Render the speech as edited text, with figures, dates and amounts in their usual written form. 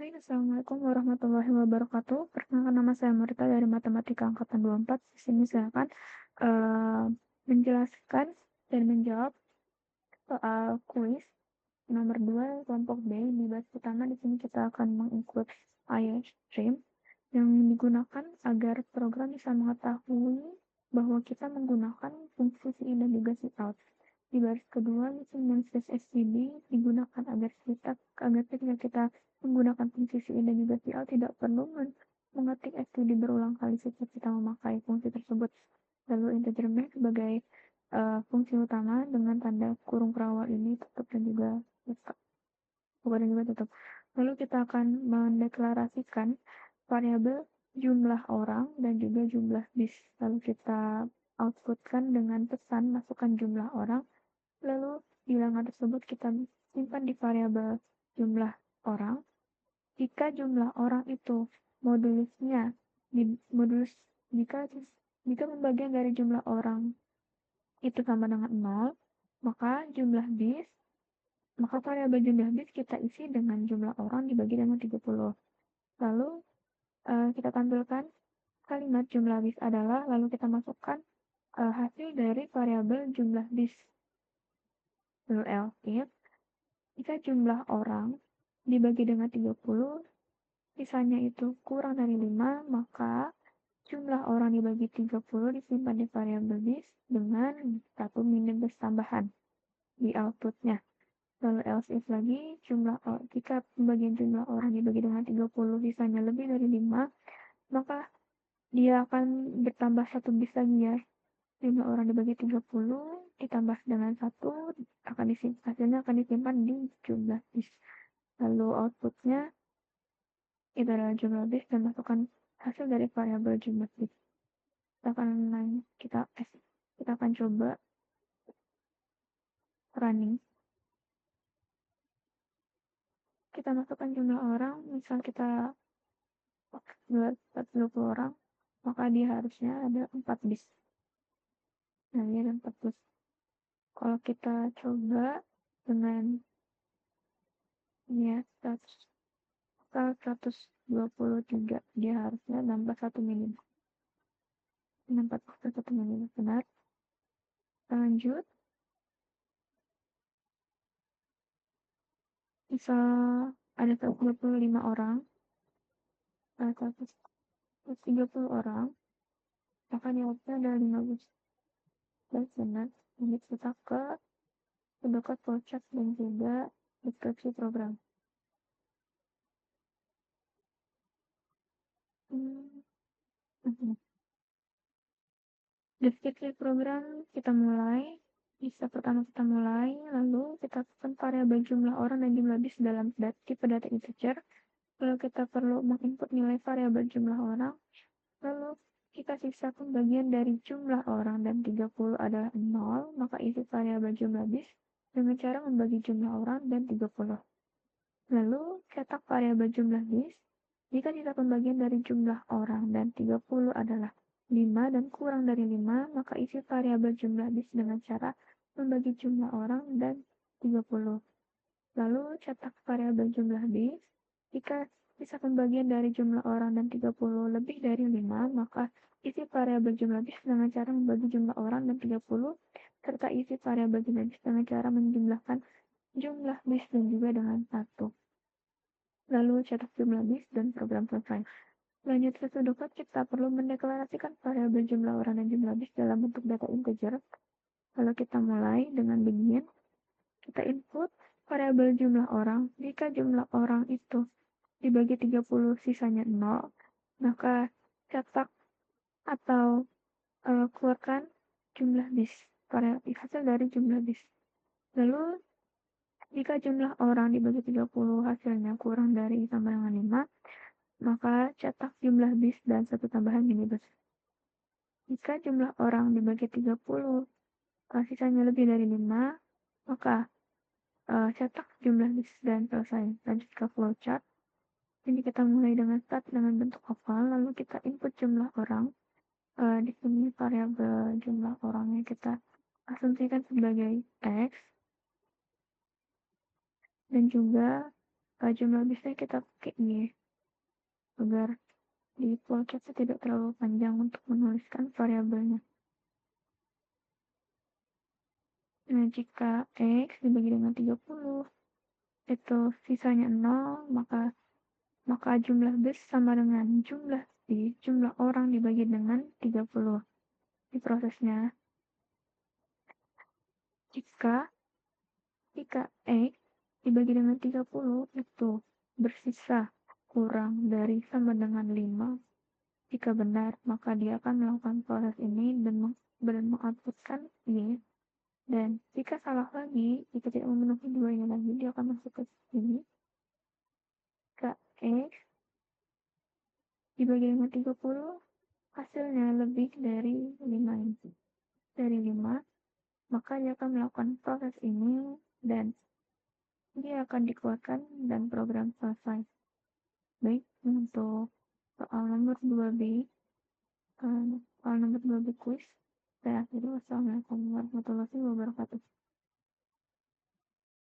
Hai, Assalamualaikum warahmatullahi wabarakatuh. Perkenalkan, nama saya Murita dari Matematika Angkatan 24. Di sini saya akan menjelaskan dan menjawab soal kuis nomor 2 kelompok B. Di baris pertama di sini kita akan mengikut iStream yang digunakan agar program bisa mengetahui bahwa kita menggunakan fungsi si in dan juga si out. Di baris kedua, mesin dan slash std digunakan agar ketika kita menggunakan fungsi si in dan juga si out tidak perlu mengetik std berulang kali setiap kita memakai fungsi tersebut. Lalu integer max sebagai fungsi utama dengan tanda kurung perawal ini tutup dan juga buka dan juga tutup. Lalu kita akan mendeklarasikan variabel jumlah orang dan juga jumlah bis. Lalu kita outputkan dengan pesan masukkan jumlah orang. Lalu bilangan tersebut kita simpan di variabel jumlah orang. Jika jumlah orang itu modulusnya jika pembagian dari jumlah orang itu sama dengan 0, maka variabel jumlah bis kita isi dengan jumlah orang dibagi dengan 30. Lalu kita tampilkan kalimat jumlah bis adalah, lalu kita masukkan hasil dari variabel jumlah bis. Lalu else if jika jumlah orang dibagi dengan 30, sisanya itu kurang dari 5, maka jumlah orang dibagi 30 disimpan di variabel bis dengan 1 minus tambahan di outputnya. Lalu else if lagi, jika pembagian jumlah orang dibagi dengan 30 sisanya lebih dari 5, maka dia akan bertambah 1 bis lagi ya. Jumlah orang dibagi 30 ditambah dengan 1 hasilnya akan disimpan di jumlah bis. Lalu outputnya itu adalah jumlah bis dan masukkan hasil dari variabel jumlah bis. Kita akan coba running. Kita masukkan jumlah orang, misal kita 20 orang, maka dia harusnya ada 4 bis. Nah, ini ada 4 bis. Kalau kita coba dengan ya 123, dia harusnya nambah 1 minus. 1 minus, benar. Lanjut. Bisa ada 125 orang, 130 orang, maka di outputnya ada 15. Dan benar, ini kita ke terdekat flowchart dan juga deskripsi program. Deskripsi program kita mulai. Pertama kita mulai, lalu kita tekan variabel jumlah orang dan jumlah bis dalam tipe data integer. Lalu kita perlu menginput nilai variabel jumlah orang. Lalu kita sisa pembagian dari jumlah orang dan 30 adalah 0, maka isi variabel jumlah bis dengan cara membagi jumlah orang dan 30. Lalu cetak variabel jumlah bis. Jika sisa pembagian dari jumlah orang dan 30 adalah 5 dan kurang dari 5, maka isi variabel jumlah bis dengan cara membagi jumlah orang dan 30. Lalu cetak variabel jumlah bis. Jika sisa pembagian dari jumlah orang dan 30 lebih dari 5, maka isi variabel jumlah bis dengan cara membagi jumlah orang dan 30, serta isi variabel jumlah bis dengan cara menjumlahkan jumlah bis dan juga dengan 1. Lalu cetak jumlah bis dan program selesai. Lanjut ke sudoku, kita perlu mendeklarasikan variabel jumlah orang dan jumlah bis dalam bentuk data integer. Lalu kita mulai dengan begin. Kita input variabel jumlah orang. Jika jumlah orang itu dibagi 30 sisanya 0, maka cetak atau keluarkan jumlah bis, hasil dari jumlah bis. Lalu jika jumlah orang dibagi 30 hasilnya kurang dari sama dengan 5, maka cetak jumlah bis dan 1 tambahan minibus. Jika jumlah orang dibagi 30 sisanya lebih dari 5, maka cetak jumlah bis dan selesai. Lanjut ke flowchart. Jadi kita mulai dengan start dengan bentuk oval, lalu kita input jumlah orang. Di sini variabel jumlah orangnya kita asumsikan sebagai X. Dan juga jumlah bisnya kita pakai Y agar di flowchart tidak terlalu panjang untuk menuliskan variabelnya. Nah, jika X dibagi dengan 30 itu sisanya 0, maka jumlah bis sama dengan jumlah orang dibagi dengan 30. Di prosesnya, jika X dibagi dengan 30 itu bersisa kurang dari sama dengan 5, jika benar, maka dia akan melakukan proses ini dan mengoutputkan Y. Dan jika salah lagi, jika tidak memenuhi dua ini lagi, dia akan masuk ke sini. Jika X dibagi dengan 30, hasilnya lebih dari 5. Maka dia akan melakukan proses ini dan dia akan dikeluarkan dan program selesai. Baik, untuk soal nomor 2B, soal nomor 2B quiz, saya akhiri. Wassalamualaikum warahmatullahi wabarakatuh.